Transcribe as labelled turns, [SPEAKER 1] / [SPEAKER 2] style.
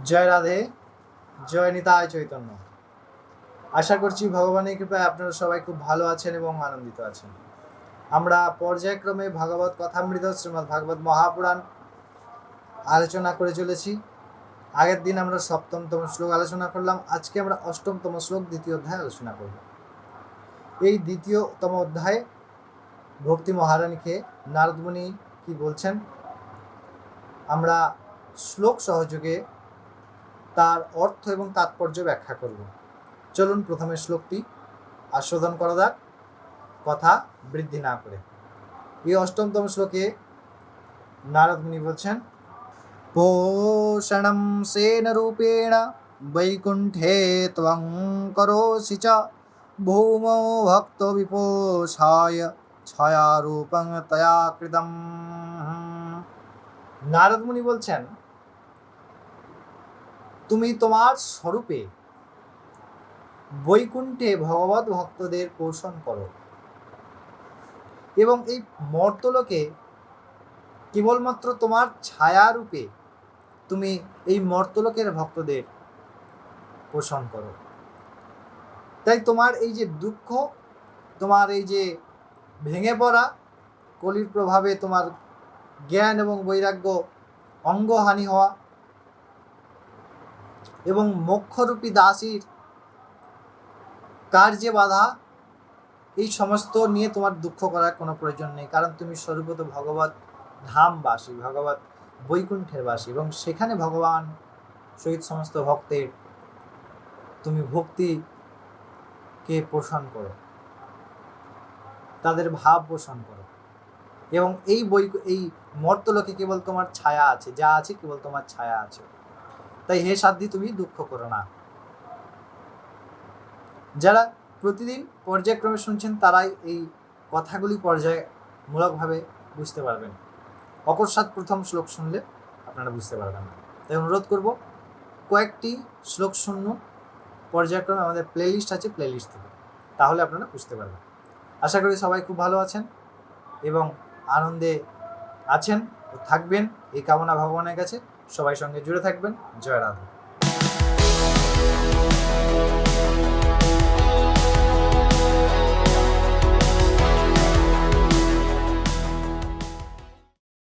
[SPEAKER 1] জয় রাধে, জয় নিতাই চৈতন্য। আশা করছি ভগবানের কৃপায় আপনারা সবাই খুব ভালো আছেন এবং আনন্দিত আছেন। আমরা পর্যায়ক্রমে ভাগবত কথামৃত শ্রীমদ্ ভাগবত মহাপুরাণ আলোচনা করে চলেছি। আগের দিন আমরা সপ্তমতম শ্লোক আলোচনা করলাম, আজকে আমরা অষ্টমতম শ্লোক দ্বিতীয় অধ্যায় আলোচনা করব। এই দ্বিতীয়তম অধ্যায়ে ভক্তি মহারানীকে নারদ মুনি কি বলছেন আমরা শ্লোক সহযোগে তার অর্থ এবং তাৎপর্য ব্যাখ্যা করব। চলুন প্রথমে শ্লোকটি আস্বাদন করা যাক, কথা বৃদ্ধি না করে। এই অষ্টমতম শ্লোকে নারদ মুনি বলছেন, পোষণম সেন রূপেণ বৈকুণ্ঠে ত্বং করোসি চ ভূমো ভক্ত বিপোষায় ছায়ারূপং তয়া কৃতম। নারদ মুনি বলছেন, তুমি তোমার স্বরূপে বৈকুণ্ঠে ভগবত ভক্তদের পোষণ করো এবং এই মর্তলোকে কেবলমাত্র তোমার ছায়ারূপে তুমি এই মর্তলোকের ভক্তদের পোষণ করো। তাই তোমার এই যে দুঃখ, তোমার এই যে ভেঙে পড়া, কলির প্রভাবে তোমার জ্ঞান এবং বৈরাগ্য অঙ্গহানি হওয়া এবং মোক্ষরূপী দাসীর কার্যে বাধা, এই সমস্ত নিয়ে তোমার দুঃখ করার কোনো প্রয়োজন নেই, কারণ তুমি স্বরূপত ভগবত ধামবাসী, ভগবত বৈকুণ্ঠের বাসী এবং সেখানে ভগবান সহিত সমস্ত ভক্তের তুমি ভক্তিকে পোষণ করো, তাদের ভাব পোষণ করো এবং এই মর্তলোকে কেবল তোমার ছায়া আছে, যা আছে কেবল তোমার ছায়া আছে। তাই হে সাধ্যি, তুমি দুঃখ করো না। যারা প্রতিদিন পর্যায়ক্রমে শুনছেন তারাই এই কথাগুলি পর্যায়মূলকভাবে বুঝতে পারবেন। অকস্মাৎ প্রথম শ্লোক শুনলে আপনারা বুঝতে পারবেন না। তাই অনুরোধ করব, কয়েকটি শ্লোক শুনুন পর্যায়ক্রমে, আমাদের প্লেলিস্ট আছে, প্লেলিস্ট থেকে, তাহলে আপনারা বুঝতে পারবেন। আশা করি সবাই খুব ভালো আছেন এবং আনন্দে আছেন ও থাকবেন, এই কামনা ভগবানের কাছে। সবাই সঙ্গে জুড়ে থাকবেন। জয় রাধে।